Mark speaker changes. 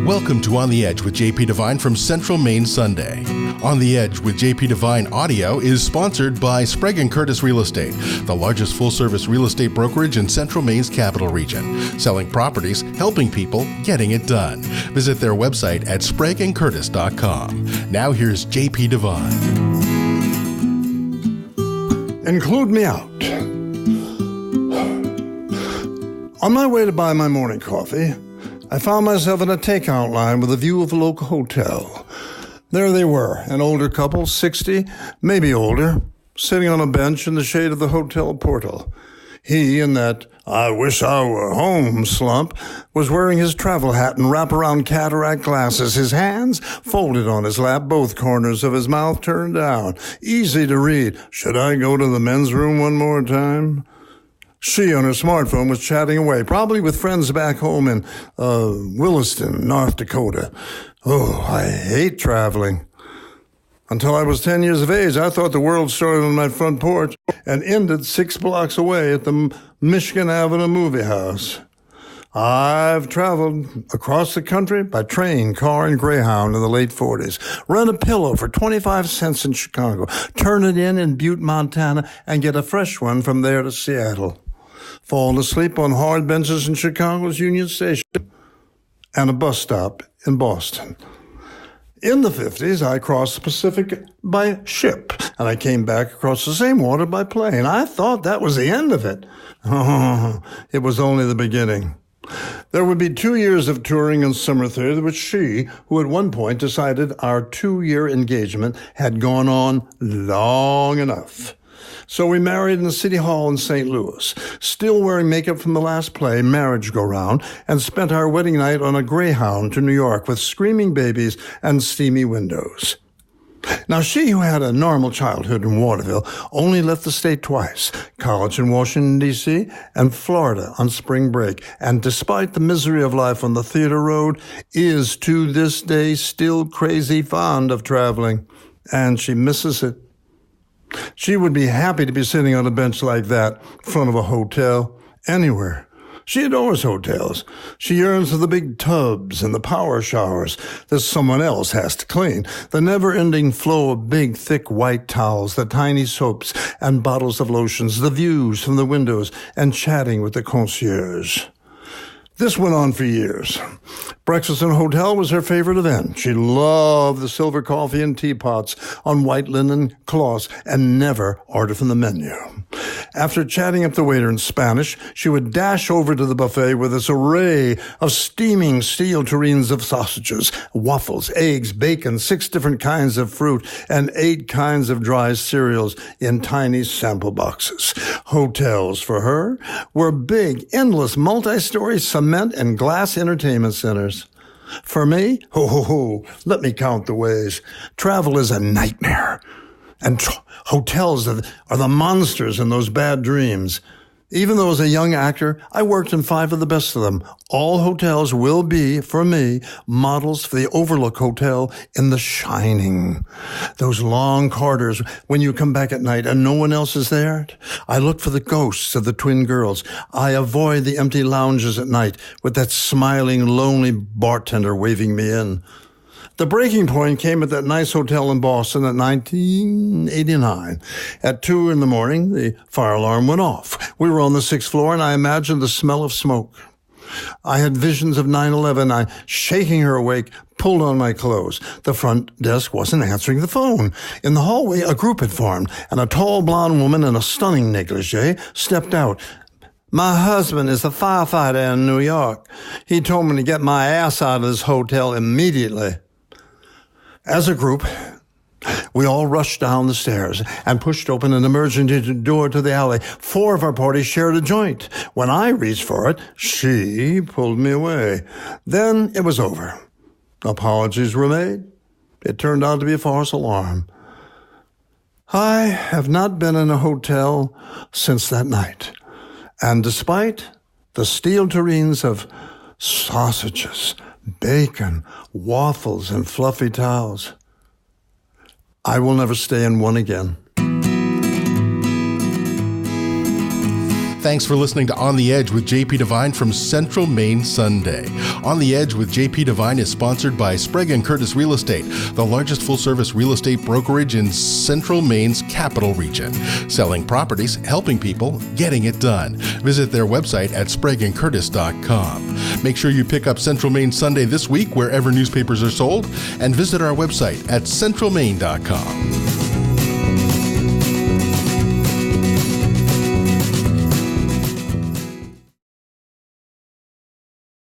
Speaker 1: Welcome to On the Edge with JP Devine from Central Maine Sunday. On the Edge with JP Devine Audio is sponsored by Sprague & Curtis Real Estate, the largest full-service real estate brokerage in Central Maine's capital region, selling properties, helping people, getting it done. Visit their website at spragueandcurtis.com. Now here's JP Devine.
Speaker 2: Include me out. On my way to buy my morning coffee, I found myself in a takeout line with a view of a local hotel. There they were, an older couple, 60, maybe older, sitting on a bench in the shade of the hotel portal. He, in that "I wish I were home" slump, was wearing his travel hat and wraparound cataract glasses, his hands folded on his lap, both corners of his mouth turned down. Easy to read. Should I go to the men's room one more time? She, on her smartphone, was chatting away, probably with friends back home in Williston, North Dakota. Oh, I hate traveling. Until I was 10 years of age, I thought the world started on my front porch and ended 6 blocks away at the Michigan Avenue movie house. I've traveled across the country by train, car, and Greyhound in the late 40s. Rent a pillow for 25 cents in Chicago, turn it in Butte, Montana, and get a fresh one from there to Seattle. Fallen asleep on hard benches in Chicago's Union Station and a bus stop in Boston. In the 50s, I crossed the Pacific by ship, and I came back across the same water by plane. I thought that was the end of it. Oh, it was only the beginning. There would be 2 years of touring and summer theater, which she, who at one point decided our 2-year engagement had gone on long enough. So we married in the City Hall in St. Louis, still wearing makeup from the last play, Marriage Go Round, and spent our wedding night on a Greyhound to New York with screaming babies and steamy windows. Now, she, who had a normal childhood in Waterville, only left the state twice, college in Washington, D.C., and Florida on spring break, and despite the misery of life on the theater road, is to this day still crazy fond of traveling, and she misses it. She would be happy to be sitting on a bench like that in front of a hotel, anywhere. She adores hotels. She yearns for the big tubs and the power showers that someone else has to clean, the never-ending flow of big, thick white towels, the tiny soaps and bottles of lotions, the views from the windows, and chatting with the concierge. This went on for years. Breakfast in a hotel was her favorite event. She loved the silver coffee and teapots on white linen cloths and never ordered from the menu. After chatting up the waiter in Spanish, she would dash over to the buffet with this array of steaming steel tureens of sausages, waffles, eggs, bacon, 6 different kinds of fruit, and 8 kinds of dry cereals in tiny sample boxes. Hotels, for her, were big, endless, multi-story cement and glass entertainment centers. For me, let me count the ways. Travel is a nightmare. And hotels are the monsters in those bad dreams. Even though as a young actor, I worked in 5 of the best of them. All hotels will be, for me, models for the Overlook Hotel in The Shining. Those long corridors when you come back at night and no one else is there. I look for the ghosts of the twin girls. I avoid the empty lounges at night with that smiling, lonely bartender waving me in. The breaking point came at that nice hotel in Boston in 1989. At 2 in the morning, the fire alarm went off. We were on the 6th floor, and I imagined the smell of smoke. I had visions of 9/11. I, shaking her awake, pulled on my clothes. The front desk wasn't answering the phone. In the hallway, a group had formed, and a tall blonde woman in a stunning negligee stepped out. "My husband is a firefighter in New York. He told me to get my ass out of this hotel immediately." As a group, we all rushed down the stairs and pushed open an emergency door to the alley. 4 of our party shared a joint. When I reached for it, she pulled me away. Then it was over. Apologies were made. It turned out to be a false alarm. I have not been in a hotel since that night. And despite the steel tureens of sausages, bacon, waffles, and fluffy towels, I will never stay in one again.
Speaker 1: Thanks for listening to On the Edge with JP Devine from Central Maine Sunday. On the Edge with JP Devine is sponsored by Sprague & Curtis Real Estate, the largest full-service real estate brokerage in Central Maine's capital region. Selling properties, helping people, getting it done. Visit their website at spragueandcurtis.com. Make sure you pick up Central Maine Sunday this week wherever newspapers are sold, and visit our website at centralmaine.com.